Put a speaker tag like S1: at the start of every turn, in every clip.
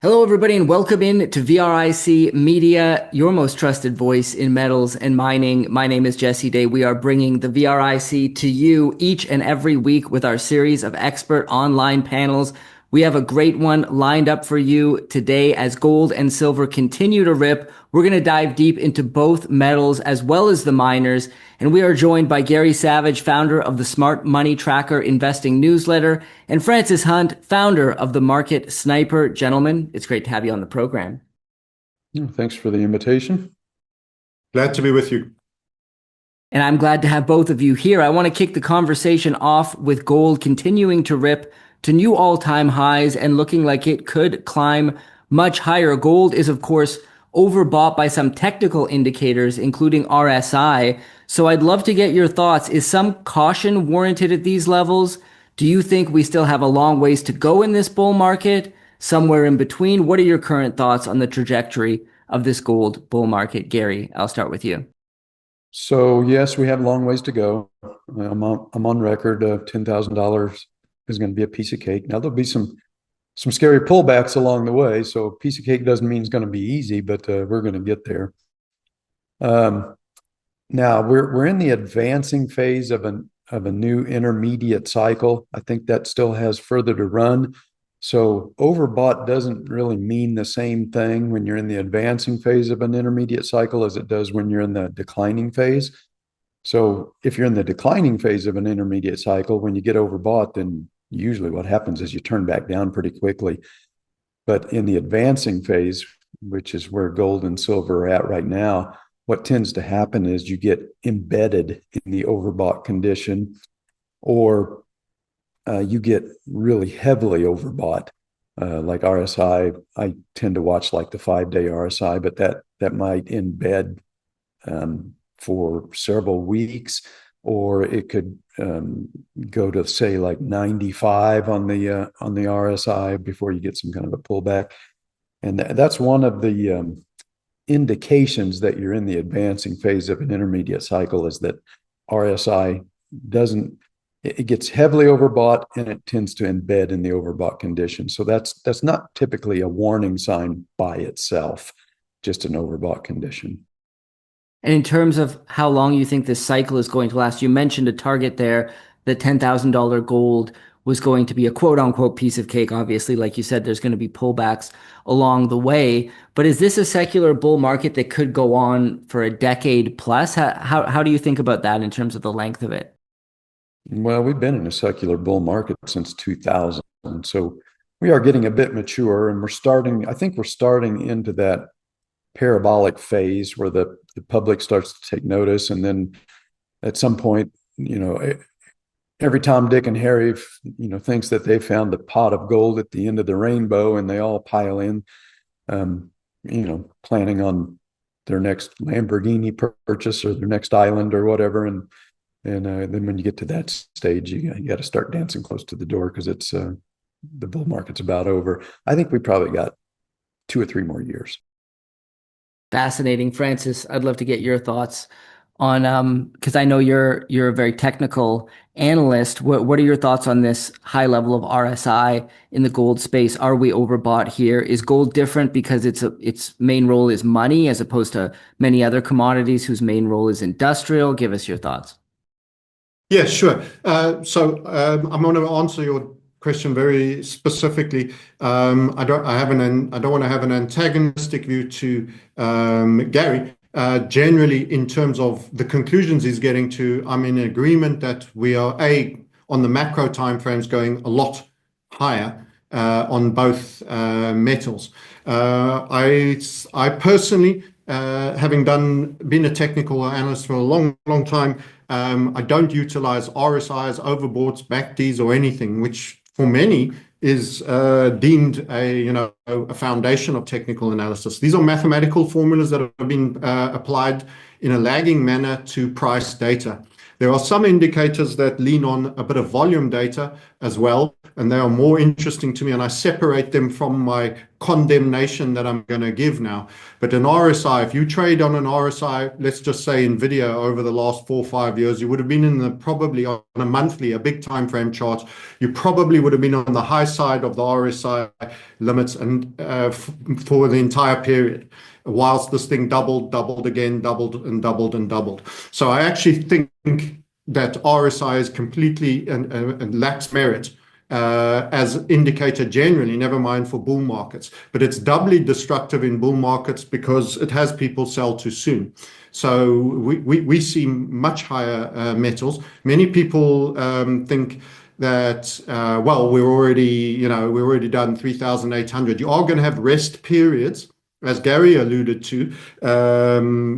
S1: Hello, everybody, and welcome in to VRIC Media, your most trusted voice in metals and mining. My name is Jesse Day. We are bringing the VRIC to you each and every week with our series of expert online panels. We have a great one lined up for you today as gold and silver continue to rip. We're going to dive deep into both metals as well as the miners. And we are joined by Gary Savage, founder of the Smart Money Tracker Investing Newsletter, and Francis Hunt, founder of the Market Sniper. Gentlemen, it's great to have you on the program.
S2: Thanks for the invitation.
S3: Glad to be with you.
S1: And I'm glad to have both of you here. I want to kick the conversation off with gold continuing to rip to new all-time highs and looking like it could climb much higher. Gold is, of course, overbought by some technical indicators, including RSI. So I'd love to get your thoughts. Is some caution warranted at these levels? Do you think we still have a long ways to go in this bull market? Somewhere in between? What are your current thoughts on the trajectory of this gold bull market? Gary, I'll start with you.
S2: So yes, we have a long ways to go. I'm on record. $10,000 is going to be a piece of cake. Now there'll be some scary pullbacks along the way. So a piece of cake doesn't mean it's going to be easy, but we're going to get there. Now we're in the advancing phase of a new intermediate cycle. I think that still has further to run. So overbought doesn't really mean the same thing when you're in the advancing phase of an intermediate cycle as it does when you're in the declining phase. So if you're in the declining phase of an intermediate cycle, when you get overbought, then usually what happens is you turn back down pretty quickly. But in the advancing phase, which is where gold and silver are at right now, what tends to happen is you get embedded in the overbought condition, or you get really heavily overbought, like RSI. I tend to watch like the 5-day RSI, but that might embed for several weeks, or it could go to say like 95 on the RSI before you get some kind of a pullback. And that's one of the indications that you're in the advancing phase of an intermediate cycle, is that RSI it gets heavily overbought and it tends to embed in the overbought condition. So that's not typically a warning sign by itself, just an overbought condition.
S1: And in terms of how long you think this cycle is going to last, you mentioned a target there that $10,000 gold was going to be a quote unquote piece of cake. Obviously, like you said, there's going to be pullbacks along the way. But is this a secular bull market that could go on for a decade plus? How do you think about that in terms of the length of it?
S2: Well, we've been in a secular bull market since 2000. So we are getting a bit mature, and I think we're starting into that parabolic phase where the public starts to take notice. And then at some point, every Tom, Dick, and Harry, thinks that they found the pot of gold at the end of the rainbow, and they all pile in, planning on their next Lamborghini purchase or their next island or whatever. And then when you get to that stage, you got to start dancing close to the door, because it's the bull market's about over. I think we probably got 2 or 3 more years.
S1: Fascinating. Francis, I'd love to get your thoughts on, because I know you're a very technical analyst. What are your thoughts on this high level of RSI in the gold space? Are we overbought here? Is gold different because its main role is money as opposed to many other commodities whose main role is industrial? Give us your thoughts.
S3: Yeah, sure. So I'm going to answer your question very specifically. I don't want to have an antagonistic view to Gary. Generally, in terms of the conclusions he's getting to, I'm in agreement that we are on the macro timeframes going a lot higher on both metals. I personally, having been a technical analyst for a long time, I don't utilize RSIs, overboughts, backdays, or anything, which for many is deemed a foundation of technical analysis. These are mathematical formulas that have been applied in a lagging manner to price data. There are some indicators that lean on a bit of volume data, as well, and they are more interesting to me, and I separate them from my condemnation that I'm going to give now. But an RSI, if you trade on an RSI, let's just say Nvidia over the last 4 or 5 years, you would have been in the probably on a monthly, a big time frame chart, you probably would have been on the high side of the RSI limits and for the entire period, whilst this thing doubled again, doubled and doubled and doubled. So I actually think that RSI is completely and lacks merit as indicator generally, never mind for bull markets. But it's doubly destructive in bull markets because it has people sell too soon. So we see much higher metals. Many people think that, well, we're already done 3,800. You are going to have rest periods, as Gary alluded to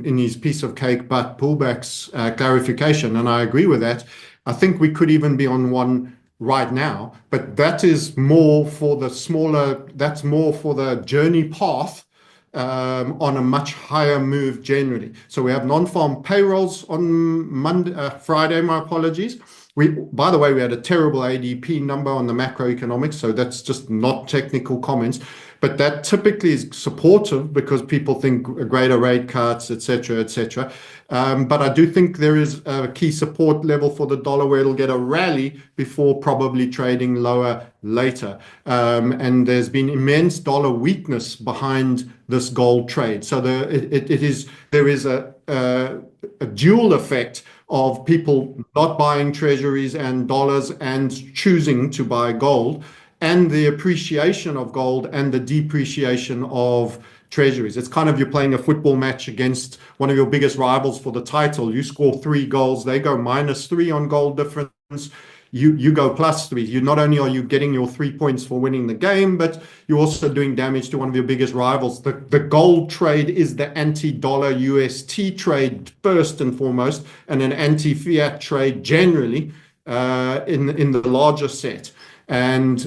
S3: in his piece of cake, but pullbacks clarification, and I agree with that. I think we could even be on one right now, but that is more for the smaller, that's more for the journey path on a much higher move generally. So we have non-farm payrolls on Friday, my apologies. By the way, we had a terrible ADP number on the macroeconomics, so that's just not technical comments. But that typically is supportive because people think greater rate cuts, et cetera. But I do think there is a key support level for the dollar where it'll get a rally before probably trading lower later. And there's been immense dollar weakness behind this gold trade. So there is a dual effect of people not buying treasuries and dollars and choosing to buy gold, and the appreciation of gold and the depreciation of treasuries. It's kind of you're playing a football match against one of your biggest rivals for the title. You score 3 goals, they go -3 on gold difference. You go +3. You not only are you getting your 3 points for winning the game, but you're also doing damage to one of your biggest rivals. The gold trade is the anti-dollar UST trade first and foremost, and an anti-fiat trade generally in the larger set. And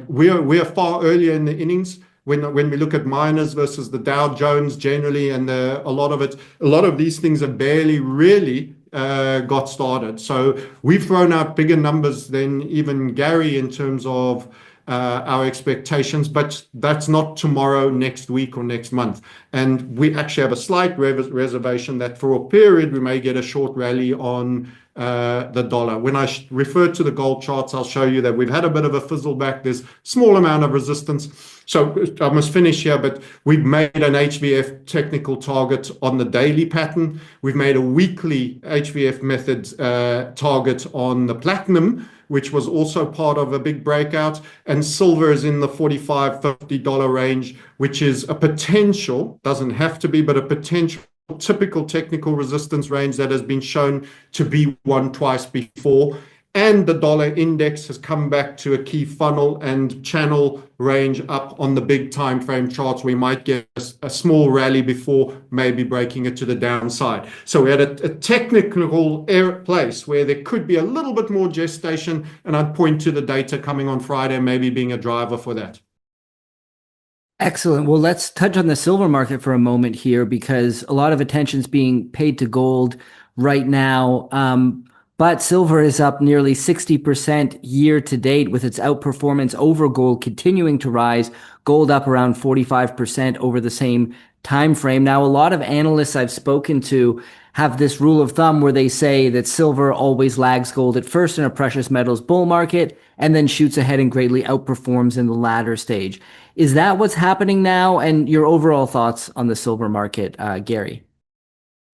S3: we are far earlier in the innings when we look at miners versus the Dow Jones generally, and a lot of these things have barely really got started. So we've thrown out bigger numbers than even Gary in terms of our expectations, but that's not tomorrow, next week, or next month. And we actually have a slight reservation that for a period we may get a short rally on the dollar. When I refer to the gold charts, I'll show you that we've had a bit of a fizzle back. There's small amount of resistance. So I must finish here, but we've made an HVF technical target on the daily pattern. We've made a weekly HVF method target on the platinum, which was also part of a big breakout. And silver is in the $45-50 range, which is a potential, doesn't have to be, but a potential typical technical resistance range that has been shown to be won twice before. And the dollar index has come back to a key funnel and channel range up on the big time frame charts. We might get a small rally before maybe breaking it to the downside. So we're at a technical place where there could be a little bit more gestation, and I'd point to the data coming on Friday maybe being a driver for that.
S1: Excellent. Well, let's touch on the silver market for a moment here, because a lot of attention is being paid to gold right now. But silver is up nearly 60% year to date, with its outperformance over gold continuing to rise. Gold up around 45% over the same time frame. Now, a lot of analysts I've spoken to have this rule of thumb where they say that silver always lags gold at first in a precious metals bull market and then shoots ahead and greatly outperforms in the latter stage. Is that what's happening now? And your overall thoughts on the silver market, Gary?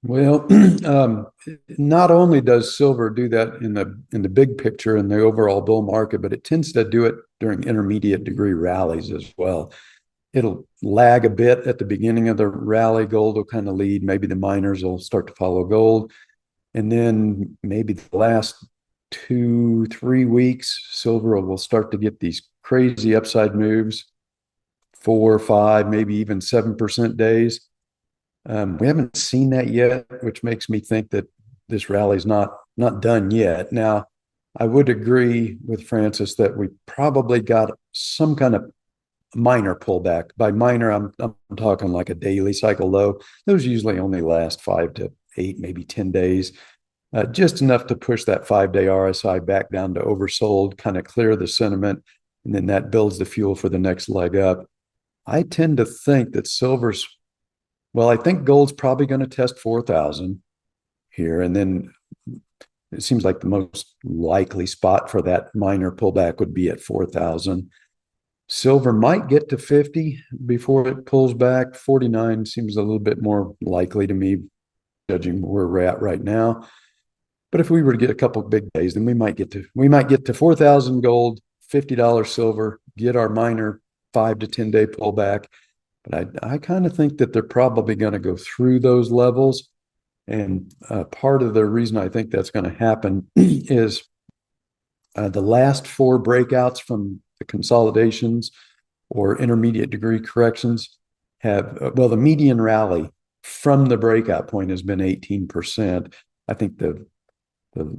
S2: Well, not only does silver do that in the big picture in the overall bull market, but it tends to do it during intermediate degree rallies as well. It'll lag a bit at the beginning of the rally. Gold will kind of lead. Maybe the miners will start to follow gold. And then maybe the last 2-3 weeks, silver will start to get these crazy upside moves, 4, 5, maybe even 7% days. We haven't seen that yet, which makes me think that this rally's not done yet. Now, I would agree with Francis that we probably got some kind of minor pullback. By minor, I'm talking like a daily cycle low. Those usually only last 5 to 8, maybe 10 days. just enough to push that 5-day RSI back down to oversold, kind of clear the sentiment, and then that builds the fuel for the next leg up. I tend to think that silver's, well, I think gold's probably going to test 4,000 here, and then it seems like the most likely spot for that minor pullback would be at 4,000. Silver might get to 50 before it pulls back. 49 seems a little bit more likely to me, judging where we're at right now. But if we were to get a couple of big days, then we might get to 4,000 gold, $50 silver, get our minor 5 to 10 day pullback. But I kind of think that they're probably going to go through those levels. And part of the reason I think that's going to happen is the last 4 breakouts from the consolidations or intermediate degree corrections have, well, the median rally from the breakout point has been 18%. I think the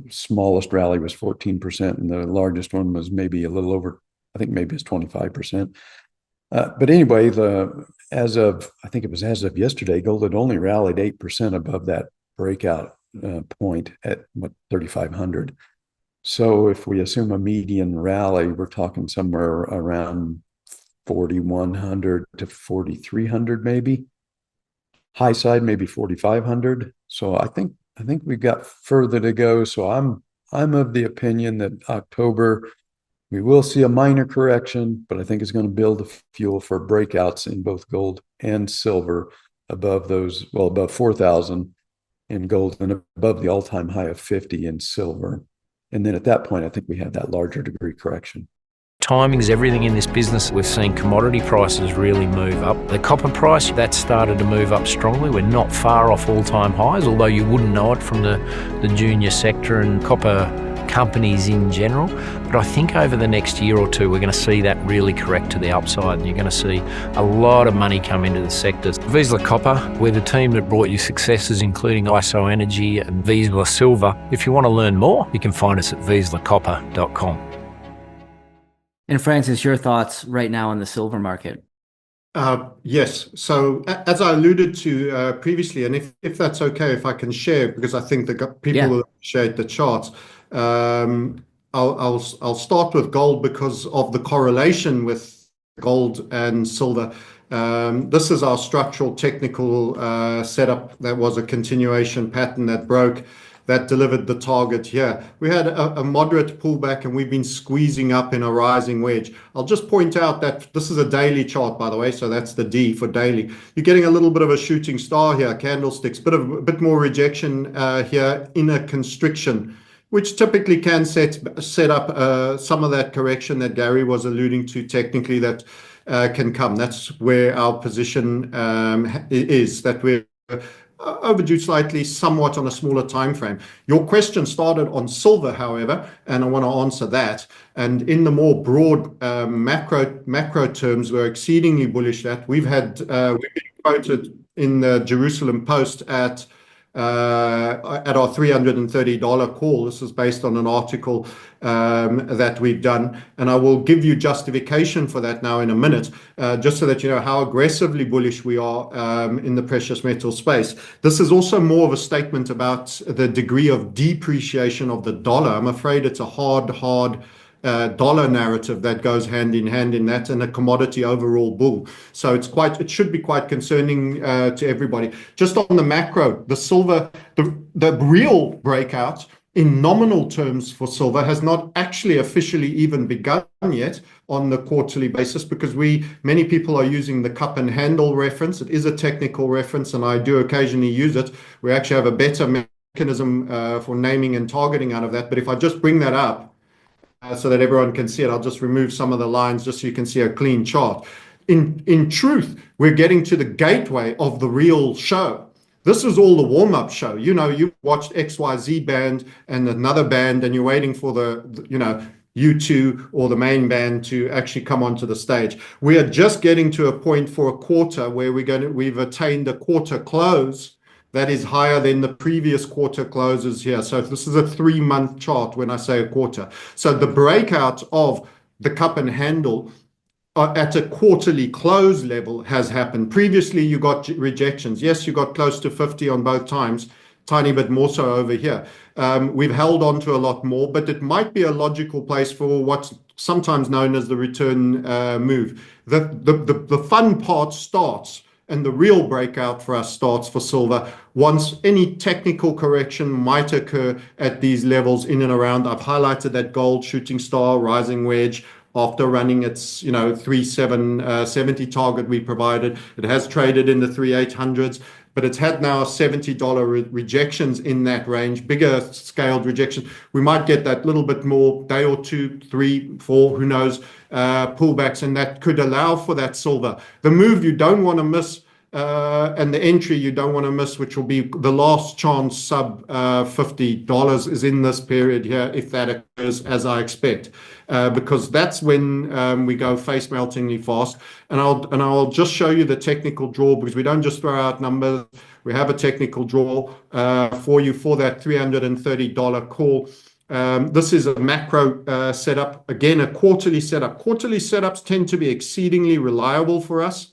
S2: smallest rally was 14%, and the largest one was maybe a little over, I think maybe it's 25%. But anyway, as of yesterday, gold had only rallied 8% above that breakout point at 3,500. So if we assume a median rally, we're talking somewhere around 4,100 to 4,300, maybe. High side, maybe 4,500. So I think we've got further to go. So I'm of the opinion that October, we will see a minor correction, but I think it's going to build the fuel for breakouts in both gold and silver above 4,000 in gold and above the all-time high of 50 in silver. And then at that point, I think we have that larger degree correction.
S4: Timing's everything in this business. We've seen commodity prices really move up. The copper price, that started to move up strongly. We're not far off all-time highs, although you wouldn't know it from the junior sector and copper companies in general. But I think over the next year or two, we're going to see that really correct to the upside, and you're going to see a lot of money come into the sectors. Vizsla Copper, we're the team that brought you successes, including ISO Energy and Vizsla Silver. If you want to learn more, you can find us at vizslacopper.com.
S1: And Francis, your thoughts right now on the silver market?
S3: Yes. So as I alluded to previously, and if that's okay, if I can share, because I think the people will appreciate the charts. I'll start with gold because of the correlation with gold and silver. This is our structural technical setup. That was a continuation pattern that broke, that delivered the target here. We had a moderate pullback, and we've been squeezing up in a rising wedge. I'll just point out that this is a daily chart, by the way, so that's the D for daily. You're getting a little bit of a shooting star here, candlesticks, a bit more rejection here in a constriction, which typically can set up some of that correction that Gary was alluding to technically that can come. That's where our position is, that we're overdue slightly, somewhat on a smaller time frame. Your question started on silver, however, and I want to answer that. And in the more broad macro terms, we're exceedingly bullish that we've been quoted in the Jerusalem Post at our $330 call. This is based on an article that we've done, and I will give you justification for that now in a minute, just so that you know how aggressively bullish we are in the precious metal space. This is also more of a statement about the degree of depreciation of the dollar. I'm afraid it's a hard dollar narrative that goes hand in hand in that, and a commodity overall bull. So it should be quite concerning to everybody. Just on the macro, the silver, the real breakout in nominal terms for silver has not actually officially even begun yet on the quarterly basis, because many people are using the cup and handle reference. It is a technical reference, and I do occasionally use it. We actually have a better mechanism for naming and targeting out of that. But if I just bring that up, so that everyone can see it, I'll just remove some of the lines just so you can see a clean chart. In truth, we're getting to the gateway of the real show. This is all the warm-up show. You know, you watched XYZ band and another band, and you're waiting for the U2 or the main band to actually come onto the stage. We are just getting to a point for a quarter where we've attained a quarter close that is higher than the previous quarter closes here. So this is a 3-month chart when I say a quarter. So the breakout of the cup and handle at a quarterly close level has happened. Previously, you got rejections. Yes, you got close to 50 on both times. tiny bit more so over here. We've held on to a lot more, but it might be a logical place for what's sometimes known as the return move. The fun part starts, and the real breakout for us starts for silver once any technical correction might occur at these levels in and around. I've highlighted that gold shooting star rising wedge after running its 3770 target we provided. It has traded in the 3800s, but it's had now $70 rejections in that range, bigger scaled rejections. We might get that little bit more, day or two, 3, 4, who knows, pullbacks, and that could allow for that silver. The move you don't want to miss, and the entry you don't want to miss, which will be the last chance sub $50, is in this period here, if that occurs as I expect, because that's when we go face meltingly fast. And I'll just show you the technical draw, because we don't just throw out numbers. We have a technical draw for you for that $330 call. This is a macro setup, again a quarterly setup. Quarterly setups tend to be exceedingly reliable for us.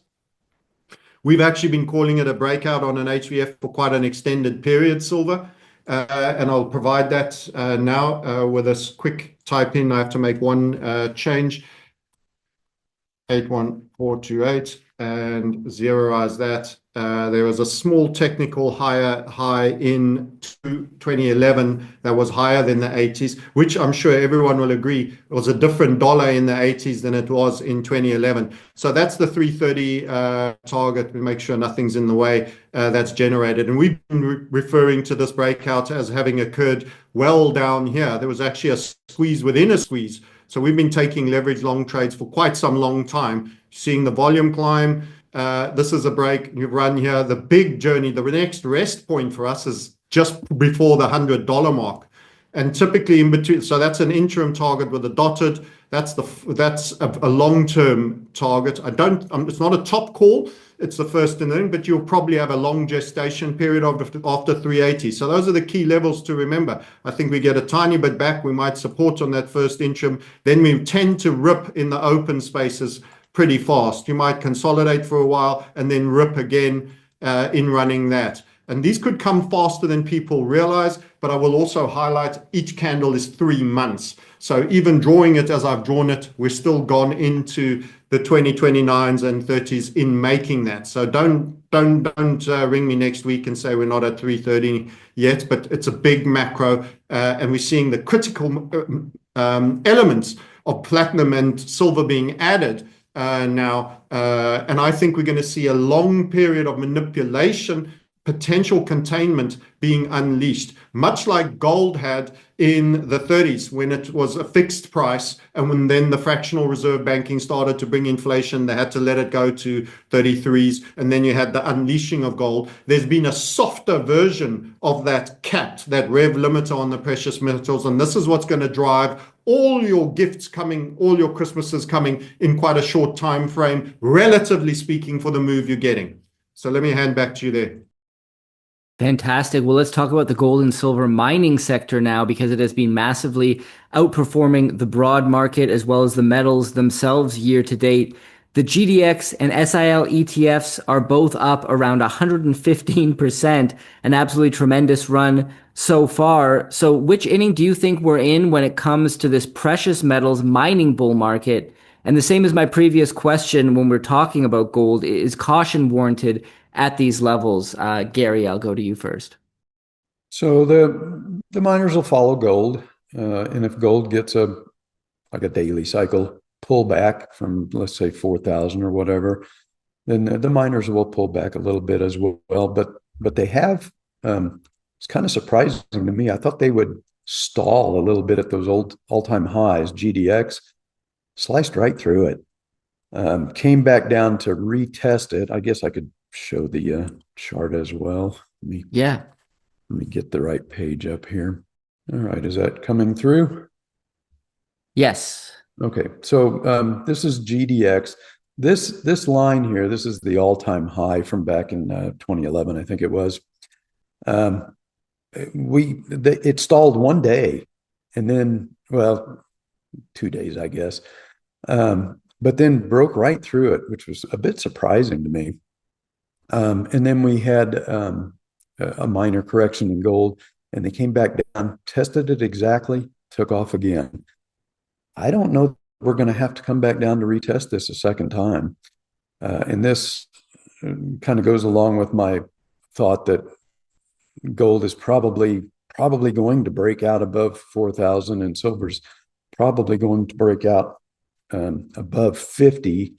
S3: We've actually been calling it a breakout on an HVF for quite an extended period, silver. And I'll provide that now with this quick type in. I have to make one change. 81428 and zeroize that. There was a small technical high in 2011 that was higher than the 80s, which I'm sure everyone will agree was a different dollar in the 80s than it was in 2011. So that's the 330 target. We make sure nothing's in the way that's generated. And we've been referring to this breakout as having occurred well down here. There was actually a squeeze within a squeeze. So we've been taking leverage long trades for quite some long time, seeing the volume climb. This is a break you've run here. The big journey, the next rest point for us is just before the $100 mark. And typically in between, so that's an interim target with a dotted. That's a long-term target. It's not a top call. It's the first inning, but you'll probably have a long gestation period after 380. So those are the key levels to remember. I think we get a tiny bit back. We might support on that first interim. Then we tend to rip in the open spaces pretty fast. You might consolidate for a while and then rip again in running that. And these could come faster than people realize, but I will also highlight each candle is 3 months. So even drawing it as I've drawn it, we're still gone into the 2029s and 30s in making that. So don't ring me next week and say we're not at 330 yet, but it's a big macro, and we're seeing the critical elements of platinum and silver being added now, and I think we're going to see a long period of manipulation, potential containment being unleashed, much like gold had in the 30s when it was a fixed price, and when then the fractional reserve banking started to bring inflation, they had to let it go to 33s, and then you had the unleashing of gold. There's been a softer version of that capped, that rev limiter on the precious metals, and this is what's going to drive all your gifts coming, all your Christmases coming in quite a short time frame, relatively speaking, for the move you're getting. So let me hand back to you there.
S1: Fantastic. Well, let's talk about the gold and silver mining sector now, because it has been massively outperforming the broad market as well as the metals themselves year to date. The GDX and SIL ETFs are both up around 115%, an absolutely tremendous run so far. So which inning do you think we're in when it comes to this precious metals mining bull market? And the same as my previous question when we're talking about gold, is caution warranted at these levels? Gary, I'll go to you first.
S2: So the miners will follow gold, and if gold gets a daily cycle pullback from, let's say, 4,000 or whatever, then the miners will pull back a little bit as well. But they have. It's kind of surprising to me. I thought they would stall a little bit at those all-time highs. GDX sliced right through it, came back down to retest it. I guess I could show the chart as well. Let me get the right page up here. All right, is that coming through?
S1: Yes.
S2: Okay, so this is GDX. This line here, this is the all-time high from back in 2011, I think it was. It stalled one day, and then, well, 2 days, I guess, but then broke right through it, which was a bit surprising to me. And then we had a minor correction in gold, and they came back down, tested it exactly, took off again. I don't know we're going to have to come back down to retest this a second time. And this kind of goes along with my thought that gold is probably going to break out above 4,000, and silver's probably going to break out above 50,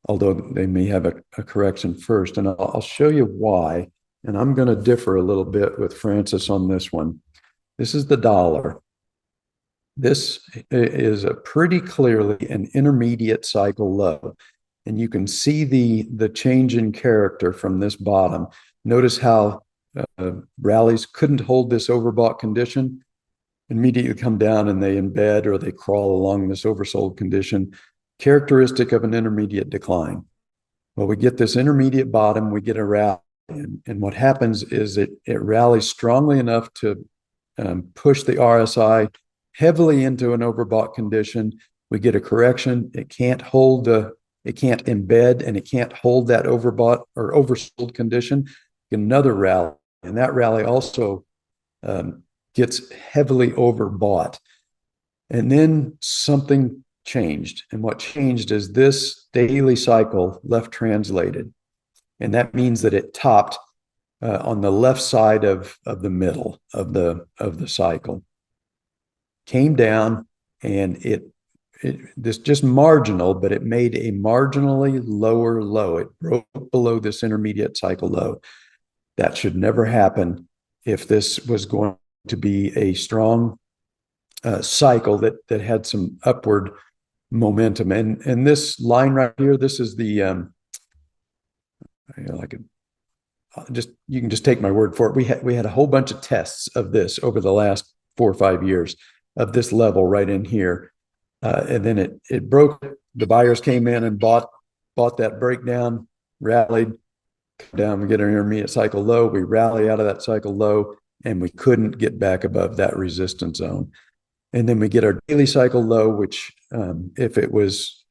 S2: although they may have a correction first. And I'll show you why. And I'm going to differ a little bit with Francis on this one. This is the dollar. This is a pretty clearly an intermediate cycle low. And you can see the change in character from this bottom. Notice how rallies couldn't hold this overbought condition, immediately come down and they embed or they crawl along this oversold condition, characteristic of an intermediate decline. Well, we get this intermediate bottom, we get a rally, and what happens is it rallies strongly enough to push the RSI heavily into an overbought condition. We get a correction. It can't embed, and it can't hold that overbought or oversold condition. Another rally, and that rally also gets heavily overbought. And then something changed, and what changed is this daily cycle left translated, and that means that it topped on the left side of the middle of the cycle, came down, and this just marginal, but it made a marginally lower low. It broke below this intermediate cycle low. That should never happen if this was going to be a strong cycle that had some upward momentum. And this line right here, this is the you can just take my word for it. We had a whole bunch of tests of this over the last 4 or 5 years of this level right in here. And then it broke. The buyers came in and bought that breakdown, rallied, come down, we get an intermediate cycle low, we rally out of that cycle low, and we couldn't get back above that resistance zone. And then we get our daily cycle low, which if it was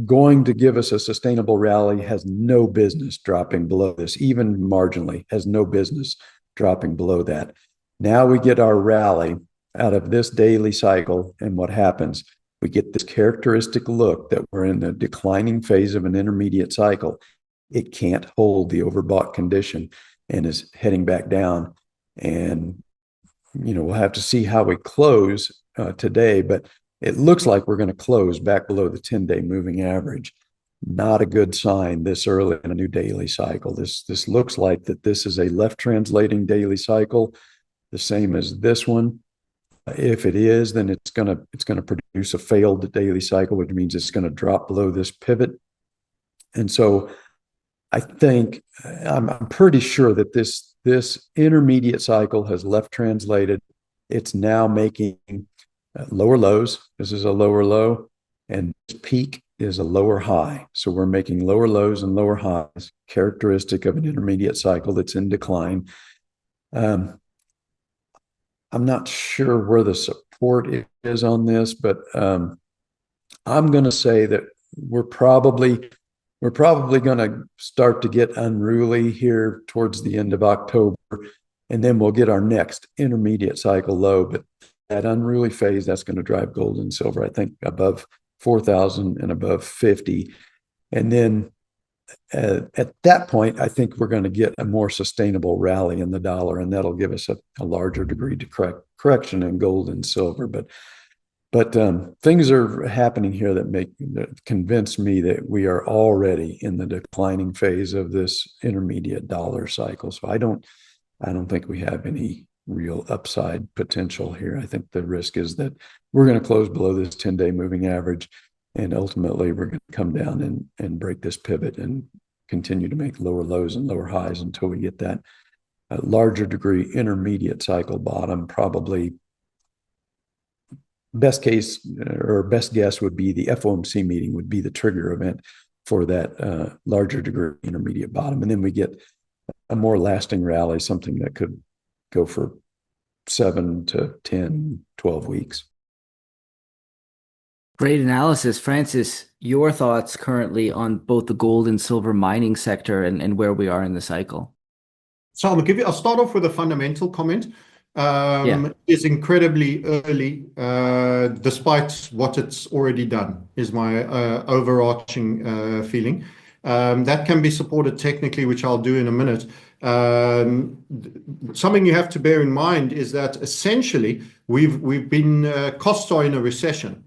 S2: going to give us a sustainable rally, has no business dropping below this, even marginally, has no business dropping below that. Now we get our rally out of this daily cycle, and what happens? We get this characteristic look that we're in the declining phase of an intermediate cycle. It can't hold the overbought condition and is heading back down. And, we'll have to see how we close today, but it looks like we're going to close back below the 10-day moving average. Not a good sign this early in a new daily cycle. This looks like that this is a left translating daily cycle, the same as this one. If it is, then it's going to produce a failed daily cycle, which means it's going to drop below this pivot. And so I think I'm pretty sure that this intermediate cycle has left translated. It's now making lower lows. This is a lower low, and this peak is a lower high. So we're making lower lows and lower highs, characteristic of an intermediate cycle that's in decline. I'm not sure where the support is on this, but I'm going to say that we're probably going to start to get unruly here towards the end of October, and then we'll get our next intermediate cycle low. But that unruly phase, that's going to drive gold and silver, I think, above 4,000 and above 50. And then at that point, I think we're going to get a more sustainable rally in the dollar, and that'll give us a larger degree to correction in gold and silver. But things are happening here that convince me that we are already in the declining phase of this intermediate dollar cycle. So I don't think we have any real upside potential here. I think the risk is that we're going to close below this 10-day moving average, and ultimately we're going to come down and break this pivot and continue to make lower lows and lower highs until we get that larger degree intermediate cycle bottom. Probably best case or best guess would be the FOMC meeting would be the trigger event for that larger degree intermediate bottom. And then we get a more lasting rally, something that could go for 7 to 10, 12 weeks.
S1: Great analysis. Francis, your thoughts currently on both the gold and silver mining sector and where we are in the cycle?
S3: So I'll start off with a fundamental comment.
S1: Yeah.
S3: Is incredibly early, despite what it's already done, is my overarching feeling. That can be supported technically, which I'll do in a minute. Something you have to bear in mind is that essentially we've been costs are in a recession.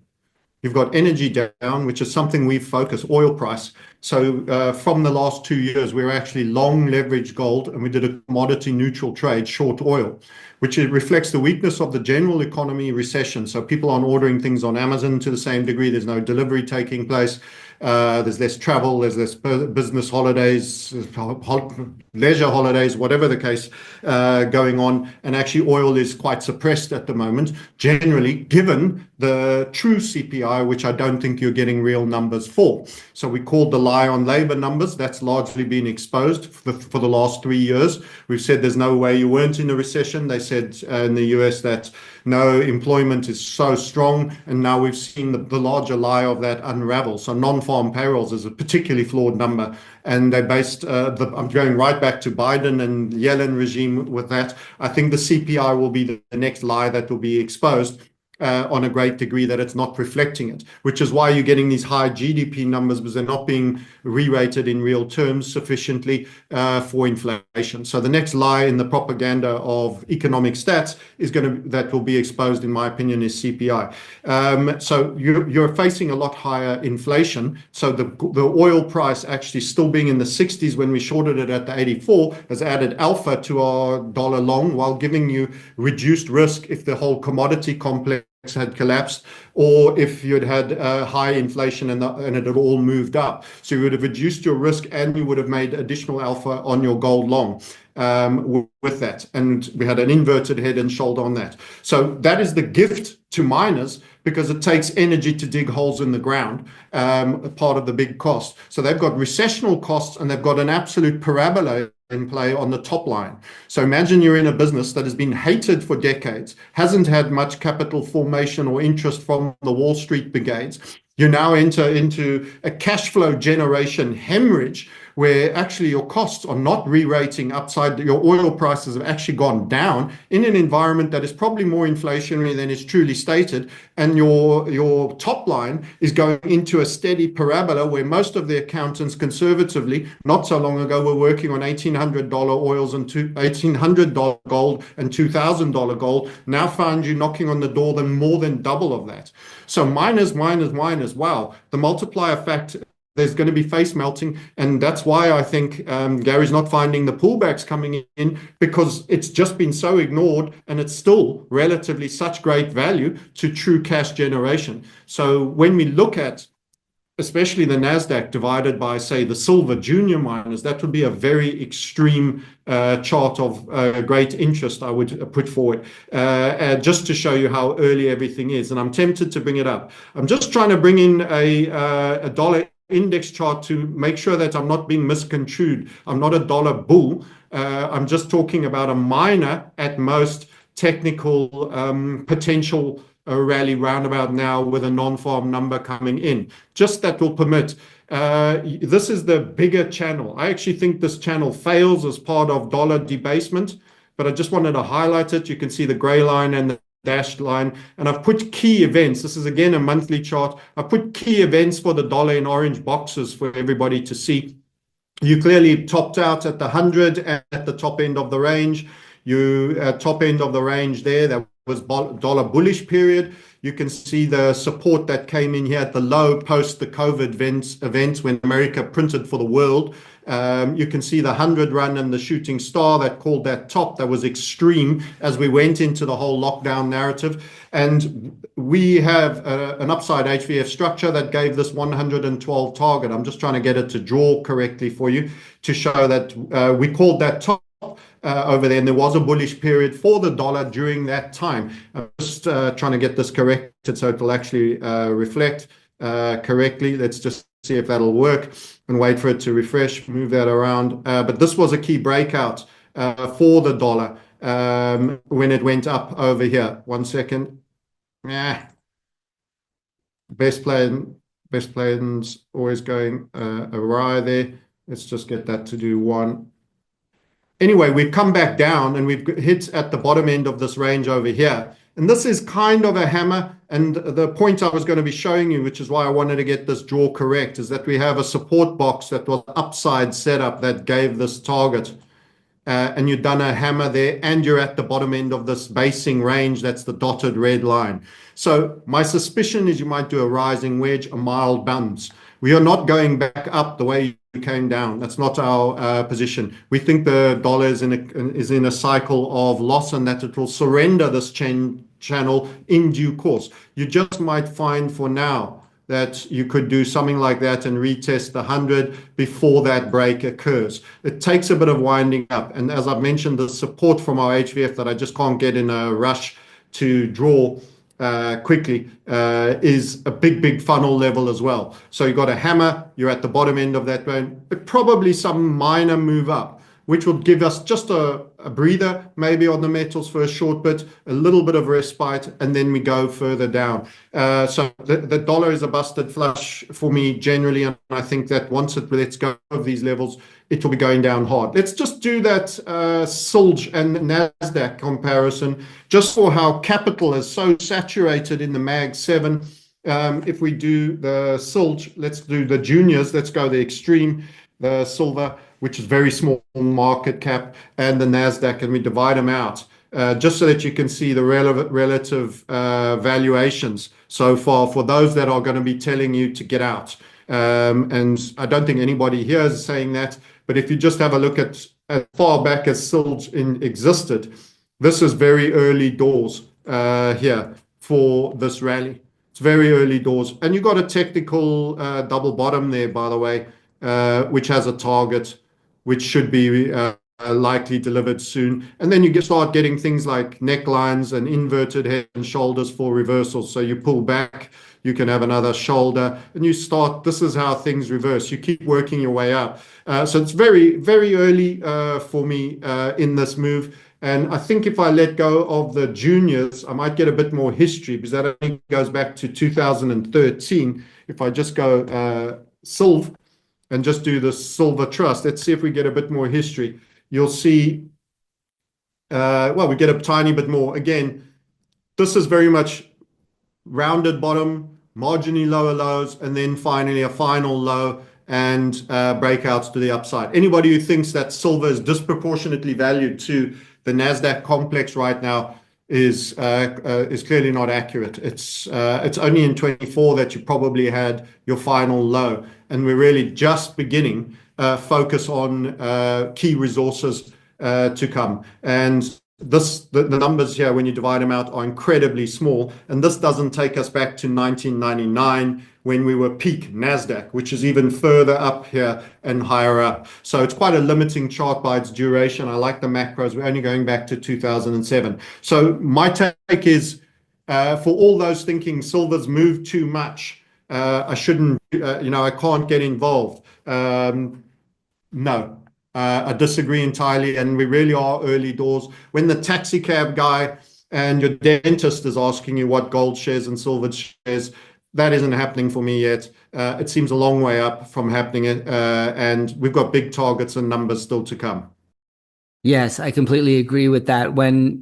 S3: You've got energy down, which is something we've focused, oil price. So from the last 2 years, we were actually long leveraged gold, and we did a commodity neutral trade, short oil, which reflects the weakness of the general economy recession. So people aren't ordering things on Amazon to the same degree. There's no delivery taking place. There's less travel. There's less business holidays, leisure holidays, whatever the case, going on. And actually, oil is quite suppressed at the moment, generally, given the true CPI, which I don't think you're getting real numbers for. So we called the lie on labor numbers. That's largely been exposed for the last 3 years. We've said there's no way you weren't in a recession. They said in the US that no, employment is so strong. And now we've seen the larger lie of that unravel. So non-farm payrolls is a particularly flawed number. And they based, I'm going right back to Biden and Yellen regime with that. I think the CPI will be the next lie that will be exposed. On a great degree, that it's not reflecting it, which is why you're getting these high GDP numbers, because they're not being re-rated in real terms sufficiently for inflation. So the next lie in the propaganda of economic stats that will be exposed, in my opinion, is CPI. So you're facing a lot higher inflation. So the oil price actually still being in the 60s when we shorted it at the 84 has added alpha to our dollar long, while giving you reduced risk if the whole commodity complex had collapsed, or if you'd had high inflation and it had all moved up. So you would have reduced your risk, and you would have made additional alpha on your gold long with that. And we had an inverted head and shoulder on that. So that is the gift to miners, because it takes energy to dig holes in the ground, part of the big cost. So they've got recessional costs, and they've got an absolute parabola in play on the top line. So imagine you're in a business that has been hated for decades, hasn't had much capital formation or interest from the Wall Street brigades. You now enter into a cash flow generation hemorrhage, where actually your costs are not re-rating upside. Your oil prices have actually gone down in an environment that is probably more inflationary than is truly stated. And your top line is going into a steady parabola, where most of the accountants conservatively, not so long ago, were working on $1,800 oils and $1,800 gold and $2,000 gold, now find you knocking on the door more than double of that. So miners, wow, the multiplier effect, there's going to be face melting. And that's why I think Gary's not finding the pullbacks coming in, because it's just been so ignored, and it's still relatively such great value to true cash generation. So when we look at especially the NASDAQ divided by, say, the silver junior miners, that would be a very extreme chart of great interest I would put forward, just to show you how early everything is. And I'm tempted to bring it up. I'm just trying to bring in a dollar index chart to make sure that I'm not being misconstrued. I'm not a dollar bull. I'm just talking about a minor at most technical potential rally roundabout now, with a non-farm number coming in. Just that will permit. This is the bigger channel. I actually think this channel fails as part of dollar debasement, but I just wanted to highlight it. You can see the gray line and the dashed line, and I've put key events. This is again a monthly chart. I put key events for the dollar in orange boxes for everybody to see. You clearly topped out at the 100 at the top end of the range. You top end of the range there, that was dollar bullish period. You can see the support that came in here at the low post the COVID events when America printed for the world. You can see the 100 run and the shooting star that called that top. That was extreme as we went into the whole lockdown narrative. And we have an upside HVF structure that gave this 112 target. I'm just trying to get it to draw correctly for you to show that we called that top over there, and there was a bullish period for the dollar during that time. I'm just trying to get this corrected so it will actually reflect correctly. Let's just see if that'll work and wait for it to refresh, move that around. But this was a key breakout for the dollar when it went up over here. 1 second. Best plan's always going awry there. Let's just get that to do one. Anyway, we've come back down and we've hit at the bottom end of this range over here. And this is kind of a hammer. And the point I was going to be showing you, which is why I wanted to get this draw correct, is that we have a support box that was upside setup that gave this target. And you've done a hammer there, and you're at the bottom end of this basing range. That's the dotted red line. So my suspicion is you might do a rising wedge, a mild bounce. We are not going back up the way you came down. That's not our position. We think the dollar is in a cycle of loss, and that it will surrender this channel in due course. You just might find for now that you could do something like that and retest the 100 before that break occurs. It takes a bit of winding up. And as I've mentioned, the support from our HVF that I just can't get in a rush to draw quickly is a big funnel level as well. So you've got a hammer, you're at the bottom end of that range, but probably some minor move up, which will give us just a breather maybe on the metals for a short bit, a little bit of respite, and then we go further down. So the dollar is a busted flush for me generally, and I think that once it lets go of these levels, it will be going down hard. Let's just do that SILJ and NASDAQ comparison, just for how capital is so saturated in the MAG 7. If we do the SILJ, let's do the juniors, let's go the extreme, the silver, which is very small market cap, and the NASDAQ, and we divide them out just so that you can see the relative valuations so far for those that are going to be telling you to get out. And I don't think anybody here is saying that, but if you just have a look at as far back as SILJ existed, this is very early doors here for this rally. It's very early doors. And you've got a technical double bottom there, by the way, which has a target which should be likely delivered soon. And then you start getting things like necklines and inverted head and shoulders for reversals. So you pull back, you can have another shoulder, and you start, this is how things reverse. You keep working your way up. So it's very early for me in this move. And I think if I let go of the juniors, I might get a bit more history, because that I think goes back to 2013. If I just go silver, and just do the silver trust. Let's see if we get a bit more history. You'll see, well, we get a tiny bit more. Again, this is very much rounded bottom, marginally lower lows, and then finally a final low and breakouts to the upside. Anybody who thinks that silver is disproportionately valued to the NASDAQ complex right now is clearly not accurate. It's only in 24 that you probably had your final low, and we're really just beginning focus on key resources to come. And the numbers here, when you divide them out, are incredibly small. And this doesn't take us back to 1999 when we were peak NASDAQ, which is even further up here and higher up. So it's quite a limiting chart by its duration. I like the macros. We're only going back to 2007. So my take is, for all those thinking silver's moved too much, I shouldn't, I can't get involved. No. I disagree entirely, and we really are early doors. When the taxi cab guy and your dentist is asking you what gold shares and silver shares, that isn't happening for me yet. It seems a long way up from happening, and we've got big targets and numbers still to come.
S1: Yes, I completely agree with that. When,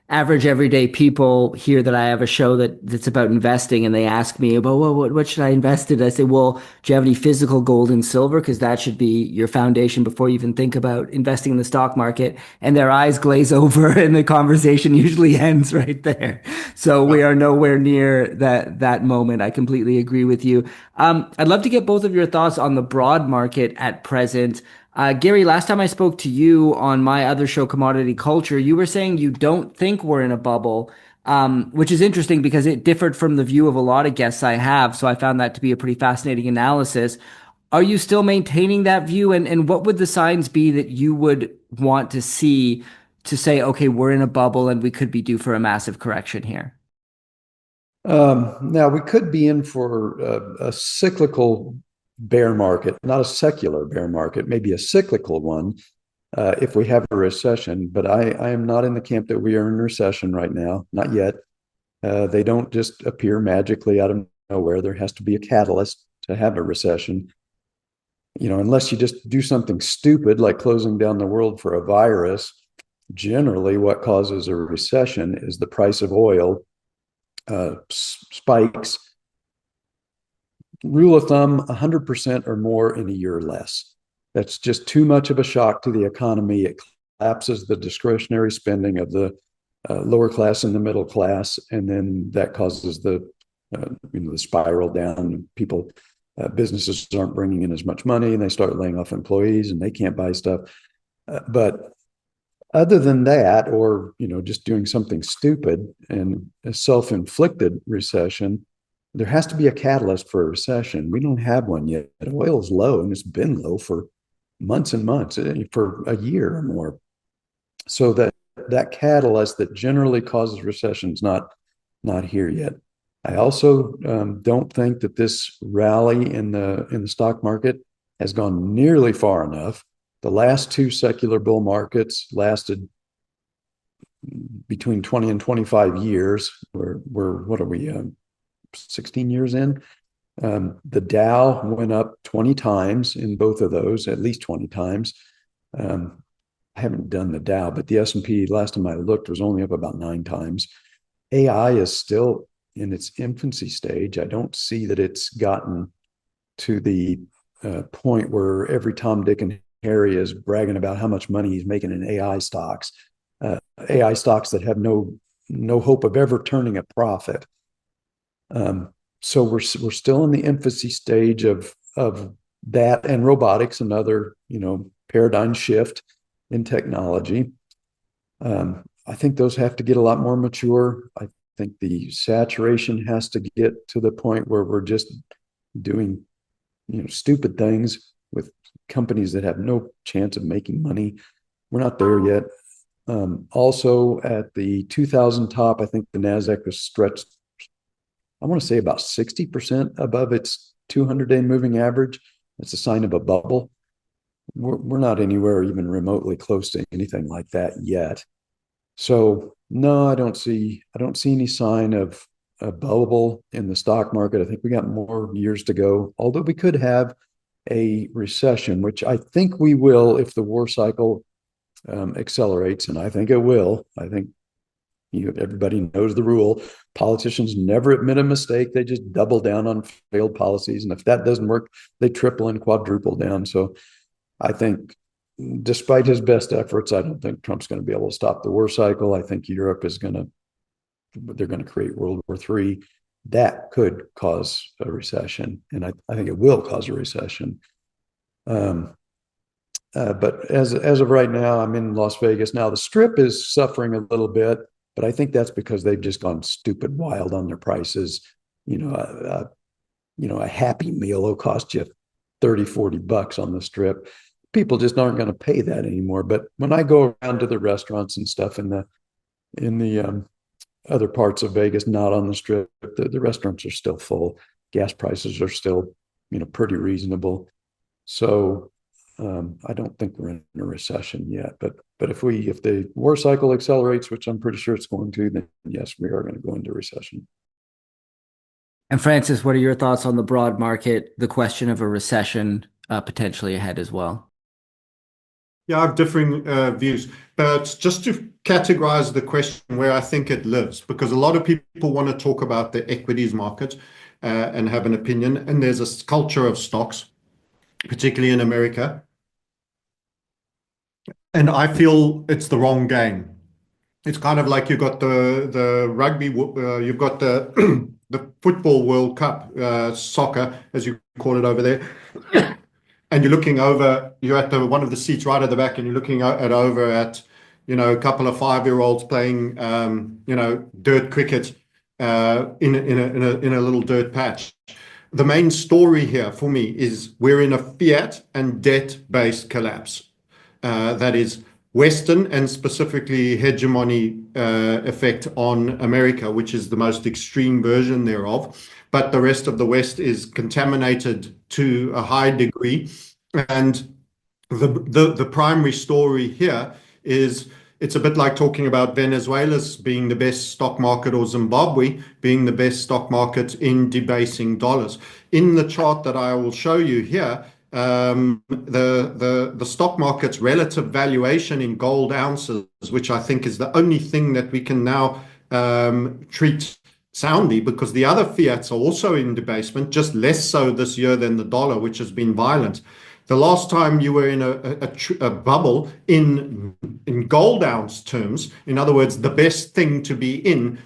S1: average everyday people hear that I have a show that's about investing, and they ask me about, well, what should I invest in? I say, well, do you have any physical gold and silver? Because that should be your foundation before you even think about investing in the stock market. And their eyes glaze over and the conversation usually ends right there. So we are nowhere near that moment. I completely agree with you. I'd love to get both of your thoughts on the broad market at present. Gary, last time I spoke to you on my other show, Commodity Culture, you were saying you don't think we're in a bubble, which is interesting because it differed from the view of a lot of guests I have. So I found that to be a pretty fascinating analysis. Are you still maintaining that view? And what would the signs be that you would want to see to say, okay, we're in a bubble and we could be due for a massive correction here?
S2: Now, we could be in for a cyclical bear market, not a secular bear market, maybe a cyclical one if we have a recession. But I am not in the camp that we are in recession right now, not yet. They don't just appear magically out of nowhere. There has to be a catalyst to have a recession. unless you just do something stupid like closing down the world for a virus, generally what causes a recession is the price of oil spikes. Rule of thumb, 100% or more in a year or less. That's just too much of a shock to the economy. It collapses the discretionary spending of the lower class and the middle class, and then that causes the spiral down. Businesses aren't bringing in as much money, and they start laying off employees, and they can't buy stuff. But other than that, or just doing something stupid and a self-inflicted recession, there has to be a catalyst for a recession. We don't have one yet. Oil is low, and it's been low for months and months, for a year or more. So that catalyst that generally causes recessions not here yet. I also don't think that this rally in the stock market has gone nearly far enough. The last two secular bull markets lasted between 20 and 25 years. We're what are we, 16 years in? The Dow went up 20 times in both of those, at least 20 times. I haven't done the Dow, but the S&P, last time I looked, was only up about 9 times. AI is still in its infancy stage. I don't see that it's gotten to the point where every Tom, Dick, and Harry is bragging about how much money he's making in AI stocks that have no hope of ever turning a profit. So we're still in the infancy stage of that, and robotics, another paradigm shift in technology. I think those have to get a lot more mature. I think the saturation has to get to the point where we're just doing stupid things with companies that have no chance of making money. We're not there yet. Also, at the 2000 top, I think the NASDAQ was stretched, I want to say, about 60% above its 200-day moving average. That's a sign of a bubble. We're not anywhere even remotely close to anything like that yet. So no, I don't see any sign of a bubble in the stock market. I think we got more years to go, although we could have a recession, which I think we will if the war cycle accelerates, and I think it will. I think everybody knows the rule. Politicians never admit a mistake. They just double down on failed policies. And if that doesn't work, they triple and quadruple down. So I think despite his best efforts, I don't think Trump's going to be able to stop the war cycle. I think Europe they're going to create World War III. That could cause a recession. And I think it will cause a recession. But as of right now, I'm in Las Vegas. Now the Strip is suffering a little bit, but I think that's because they've just gone stupid wild on their prices. A Happy Meal will cost you $30-$40 on the Strip. People just aren't going to pay that anymore. But when I go around to the restaurants and stuff in the other parts of Vegas, not on the Strip, the restaurants are still full. Gas prices are still, pretty reasonable. So I don't think we're in a recession yet. But if the war cycle accelerates, which I'm pretty sure it's going to, then yes, we are going to go into recession.
S1: And Francis, what are your thoughts on the broad market, the question of a recession potentially ahead as well?
S3: Yeah, I have differing views, but just to categorize the question where I think it lives, because a lot of people want to talk about the equities market and have an opinion, and there's a culture of stocks, particularly in America, and I feel it's the wrong game. It's kind of like you've got the rugby, you've got the the football World Cup, soccer, as you call it over there. And you're looking over, you're at one of the seats right at the back, and you're looking over at, a couple of 5-year-olds playing, dirt cricket in a little dirt patch. The main story here for me is we're in a fiat and debt-based collapse. That is Western and specifically hegemony effect on America, which is the most extreme version thereof. But the rest of the West is contaminated to a high degree. And the primary story here is it's a bit like talking about Venezuela's being the best stock market or Zimbabwe being the best stock market in debasing dollars. In the chart that I will show you here, the stock market's relative valuation in gold ounces, which I think is the only thing that we can now treat soundly, because the other fiats are also in debasement, just less so this year than the dollar, which has been violent. The last time you were in a bubble in gold ounce terms, in other words, the best thing to be in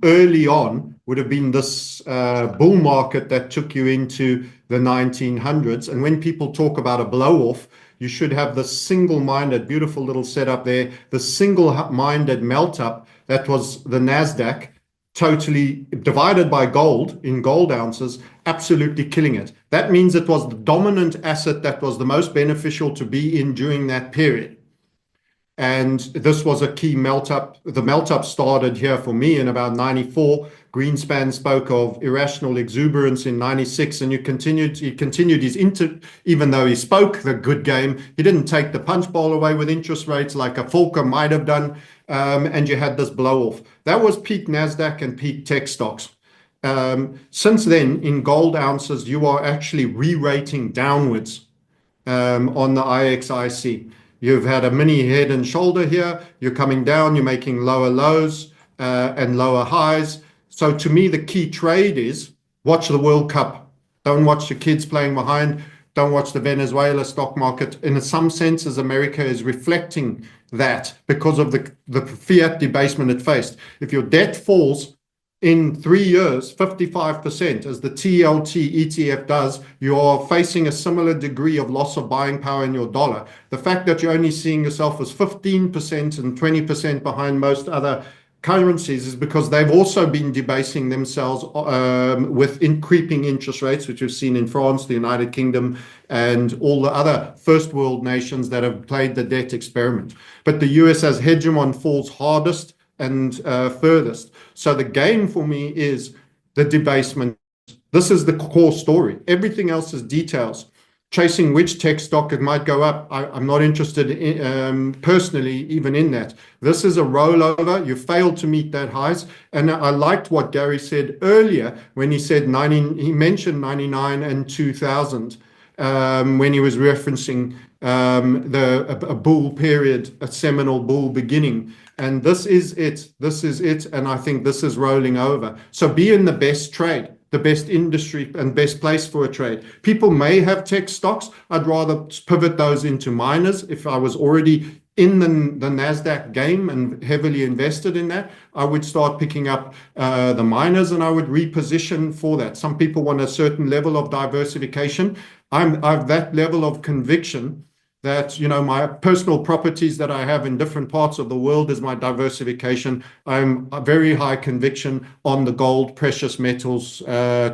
S3: early on would have been this bull market that took you into the 1900s. And when people talk about a blow-off, you should have the single-minded, beautiful little setup there, the single-minded melt-up that was the NASDAQ, totally divided by gold in gold ounces, absolutely killing it. That means it was the dominant asset that was the most beneficial to be in during that period. And this was a key melt-up. The melt-up started here for me in about 94. Greenspan spoke of irrational exuberance in 96, and he continued his even though he spoke the good game, he didn't take the punch bowl away with interest rates like a Volcker might have done, and you had this blow-off. That was peak NASDAQ and peak tech stocks. Since then, in gold ounces, you are actually re-rating downwards on the IXIC. You've had a mini head and shoulder here. You're coming down. You're making lower lows and lower highs. So to me, the key trade is watch the World Cup. Don't watch your kids playing behind. Don't watch the Venezuela stock market. In some senses, America is reflecting that because of the fiat debasement it faced. If your debt falls in 3 years, 55%, as the TLT ETF does, you are facing a similar degree of loss of buying power in your dollar. The fact that you're only seeing yourself as 15% and 20% behind most other currencies is because they've also been debasing themselves with creeping interest rates, which we've seen in France, the United Kingdom, and all the other first world nations that have played the debt experiment. But the US as hegemon falls hardest and furthest. So the game for me is the debasement. This is the core story. Everything else is details. Chasing which tech stock it might go up, I'm not interested in, personally, even in that. This is a rollover. You failed to meet that highs. And I liked what Gary said earlier when he said he mentioned 99 and 2000 when he was referencing a bull period, a seminal bull beginning. And this is it. This is it. And I think this is rolling over. So be in the best trade, the best industry and best place for a trade. People may have tech stocks. I'd rather pivot those into miners. If I was already in the NASDAQ game and heavily invested in that, I would start picking up the miners and I would reposition for that. Some people want a certain level of diversification. I've that level of conviction that, you know, my personal properties that I have in different parts of the world is my diversification. I'm a very high conviction on the gold, precious metals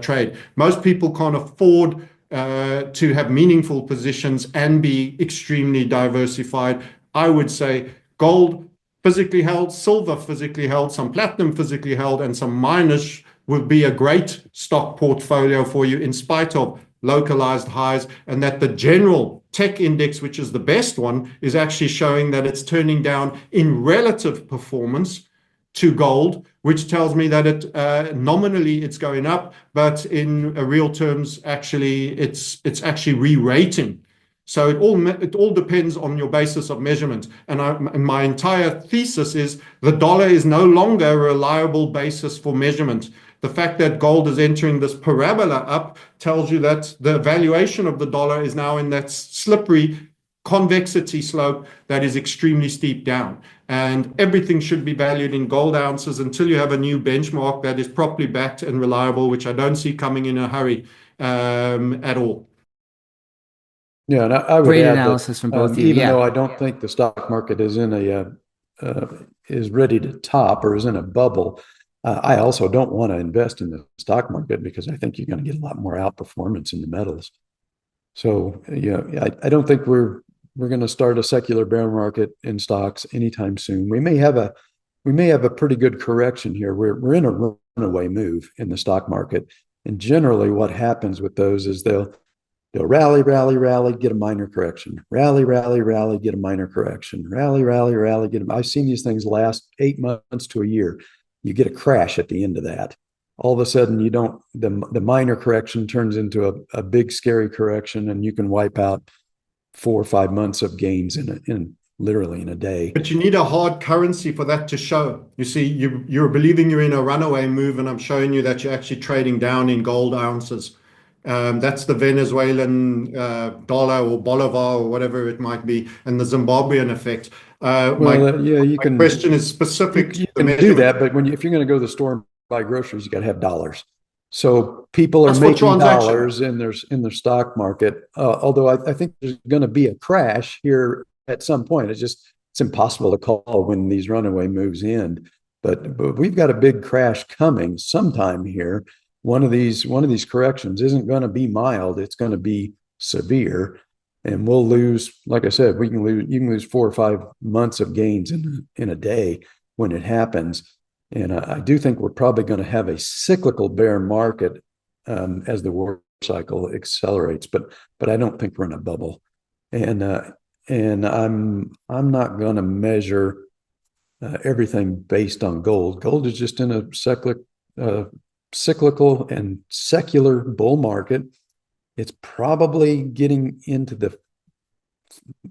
S3: trade. Most people can't afford to have meaningful positions and be extremely diversified. I would say gold physically held, silver physically held, some platinum physically held, and some miners would be a great stock portfolio for you in spite of localized highs, and that the general tech index, which is the best one, is actually showing that it's turning down in relative performance to gold, which tells me that it nominally it's going up, but in real terms, actually it's actually re-rating. So it all depends on your basis of measurement. And my entire thesis is the dollar is no longer a reliable basis for measurement. The fact that gold is entering this parabola up tells you that the valuation of the dollar is now in that slippery convexity slope that is extremely steep down. And everything should be valued in gold ounces until you have a new benchmark that is properly backed and reliable, which I don't see coming in a hurry at all.
S2: Yeah, and I would
S1: Great
S2: add
S1: analysis
S2: that,
S1: from both of you.
S2: even
S1: Yeah.
S2: though I don't think the stock market is in is ready to top or is in a bubble, I also don't want to invest in the stock market because I think you're going to get a lot more outperformance in the metals. So, yeah, I don't think we're going to start a secular bear market in stocks anytime soon. We may have a pretty good correction here. We're in a runaway move in the stock market, and generally, what happens with those is they'll rally, get a minor correction, rally, get a minor correction, rally, get a. I've seen these things last 8 months to a year. You get a crash at the end of that. all of a sudden you don't, the minor correction turns into a big scary correction, and you can wipe out 4 or 5 months of gains in literally in a day.
S3: But you need a hard currency for that to show. You see, you're believing you're in a runaway move, and I'm showing you that you're actually trading down in gold ounces. That's the Venezuelan dollar or bolivar or whatever it might be, and the Zimbabwean effect.
S2: You can.
S3: My question is specific.
S2: You can do that, but if you're going to go to the store and buy groceries, you got to have dollars. So people are making dollars in their stock market. Although I think there's going to be a crash here at some point. It's impossible to call when these runaway moves end. But we've got a big crash coming sometime here. One of these corrections isn't going to be mild. It's going to be severe, and we'll lose. Like I said, you can lose 4 or 5 months of gains in a day when it happens. And I do think we're probably going to have a cyclical bear market as the war cycle accelerates. But I don't think we're in a bubble. And I'm not going to measure everything based on gold. Gold is just in a cyclical and secular bull market. It's probably getting into the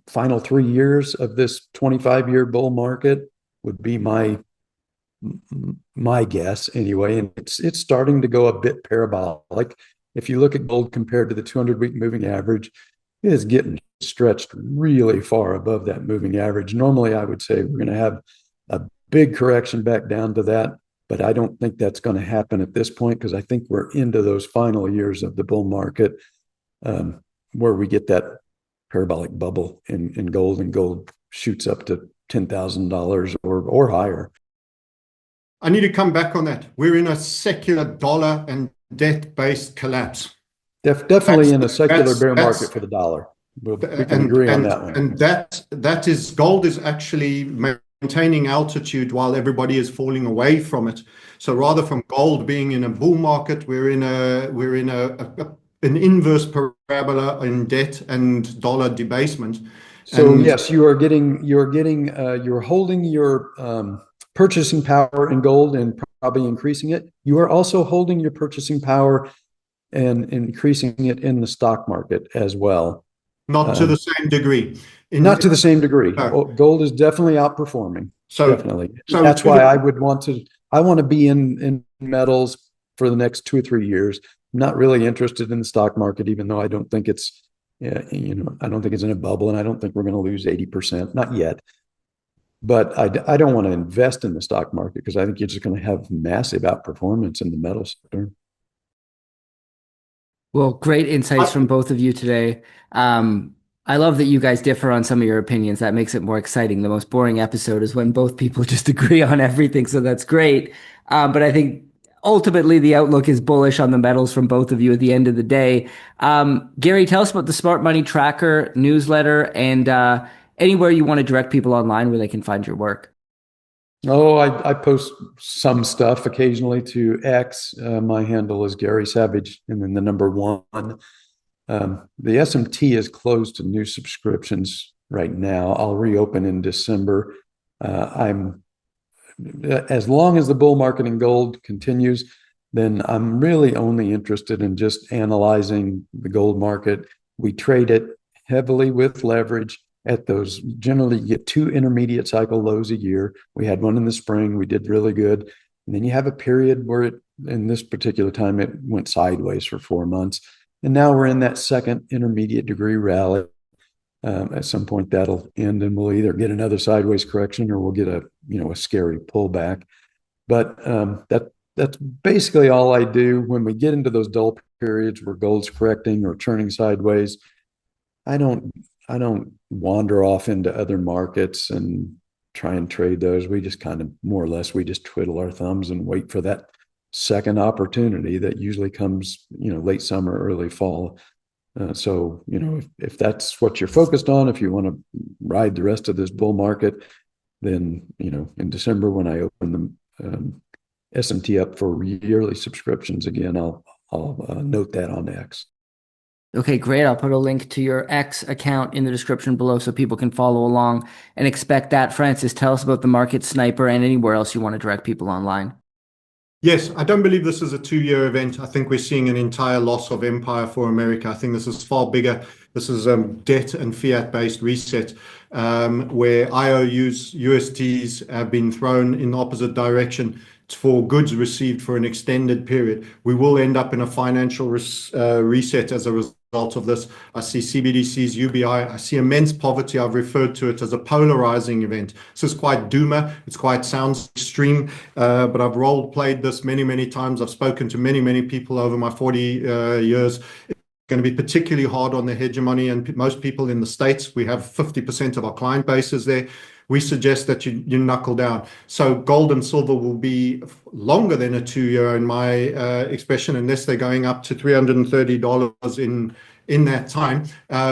S2: final 3 years of this 25-year bull market would be my guess anyway. And it's starting to go a bit parabolic. If you look at gold compared to the 200-week moving average, it is getting stretched really far above that moving average. Normally, I would say we're going to have a big correction back down to that, but I don't think that's going to happen at this point, because I think we're into those final years of the bull market where we get that parabolic bubble in gold, and gold shoots up to $10,000 or higher.
S3: I need to come back on that. We're in a secular dollar and debt-based collapse.
S2: Definitely in a secular bear market for the dollar. We can agree on that one.
S3: And that is, gold is actually maintaining altitude while everybody is falling away from it. So rather from gold being in a bull market, we're in an inverse parabola in debt and dollar debasement.
S2: So yes, you're holding your purchasing power in gold and probably increasing it. You are also holding your purchasing power and increasing it in the stock market as well.
S3: Not to the same degree.
S2: Not to the same degree. Gold is definitely outperforming. Definitely. So that's why I want to be in metals for the next 2 or 3 years. I'm not really interested in the stock market, even though I don't think it's, I don't think it's in a bubble, and I don't think we're going to lose 80%, not yet. But I don't want to invest in the stock market, because I think you're just going to have massive outperformance in the metal sector.
S1: Well, great insights from both of you today. I love that you guys differ on some of your opinions. That makes it more exciting. The most boring episode is when both people just agree on everything. So that's great. But I think ultimately the outlook is bullish on the metals from both of you at the end of the day. Gary, tell us about the Smart Money Tracker newsletter, and anywhere you want to direct people online where they can find your work.
S2: Oh, I post some stuff occasionally to X. My handle is Gary Savage, and then the number 1. The SMT is closed to new subscriptions right now. I'll reopen in December. As long as the bull market in gold continues, then I'm really only interested in just analyzing the gold market. We trade it heavily with leverage. At those, generally you get 2 intermediate cycle lows a year. We had one in the spring. We did really good. And then you have a period where in this particular time, it went sideways for 4 months. And now we're in that second intermediate degree rally. At some point that'll end, and we'll either get another sideways correction or we'll get a scary pullback. But that's basically all I do. When we get into those dull periods where gold's correcting or turning sideways, I don't wander off into other markets and try and trade those. We just kind of more or less, we just twiddle our thumbs and wait for that second opportunity that usually comes, late summer, early fall. So, if that's what you're focused on, if you want to ride the rest of this bull market, then, in December, when I open the SMT up for yearly subscriptions again, I'll note that on X.
S1: Okay, great. I'll put a link to your X account in the description below so people can follow along and expect that. Francis, tell us about the Market Sniper and anywhere else you want to direct people online.
S3: Yes, I don't believe this is a 2-year event. I think we're seeing an entire loss of empire for America. I think this is far bigger. This is debt and fiat-based reset, where IOUs, USTs have been thrown in the opposite direction for goods received for an extended period. We will end up in a financial reset as a result of this. I see CBDCs, UBI. I see immense poverty. I've referred to it as a polarizing event. This is quite doomer. It's quite sounds extreme, but I've role-played this many, many times. I've spoken to many, many people over my 40 years. Going to be particularly hard on the hegemony and most people in the States. We have 50% of our client bases there. We suggest that you knuckle down. So gold and silver will be longer than a 2-year in my expression, unless they're going up to $330 in that time,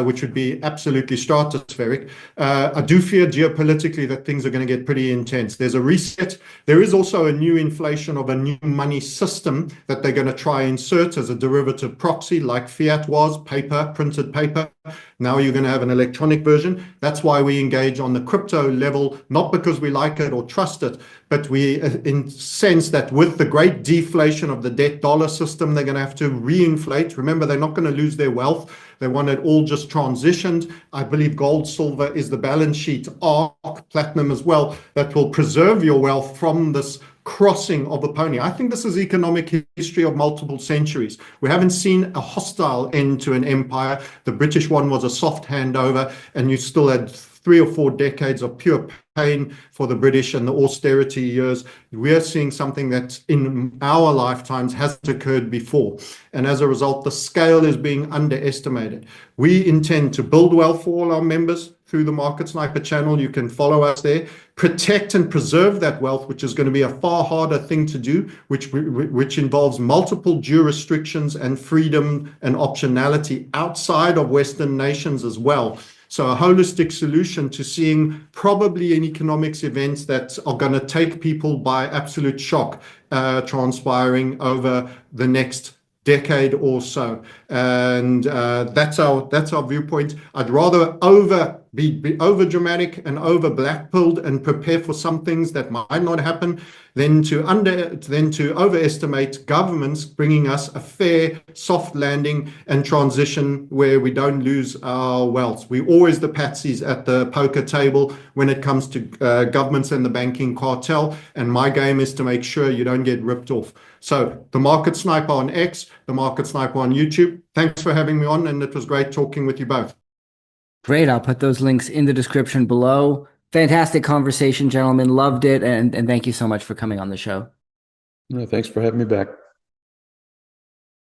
S3: which would be absolutely stratospheric. I do fear geopolitically that things are going to get pretty intense. There's a reset. There is also a new inflation of a new money system that they're going to try and insert as a derivative proxy, like fiat was, paper, printed paper. Now you're going to have an electronic version. That's why we engage on the crypto level, not because we like it or trust it, but we in sense that with the great deflation of the debt dollar system, they're going to have to reinflate. Remember, they're not going to lose their wealth. They want it all just transitioned. I believe gold, silver is the balance sheet arc, platinum as well, that will preserve your wealth from this crossing of a pony. I think this is economic history of multiple centuries. We haven't seen a hostile end to an empire. The British one was a soft handover, and you still had 3 or 4 decades of pure pain for the British and the austerity years. We're seeing something that in our lifetimes hasn't occurred before. And as a result, the scale is being underestimated. We intend to build wealth for all our members through the Market Sniper channel. You can follow us there. Protect and preserve that wealth, which is going to be a far harder thing to do, which involves multiple jurisdictions and freedom and optionality outside of Western nations as well. So a holistic solution to seeing probably an economics events that are going to take people by absolute shock transpiring over the next decade or so. And that's our viewpoint. I'd rather be over dramatic and over black-pilled and prepare for some things that might not happen than to overestimate governments bringing us a fair soft landing and transition where we don't lose our wealth. We're always the patsies at the poker table when it comes to governments and the banking cartel, and my game is to make sure you don't get ripped off. So the Market Sniper on X, the Market Sniper on YouTube. Thanks for having me on, and it was great talking with you both.
S1: Great. I'll put those links in the description below. Fantastic conversation, gentlemen. Loved it. And thank you so much for coming on the show.
S2: No, thanks for having me back.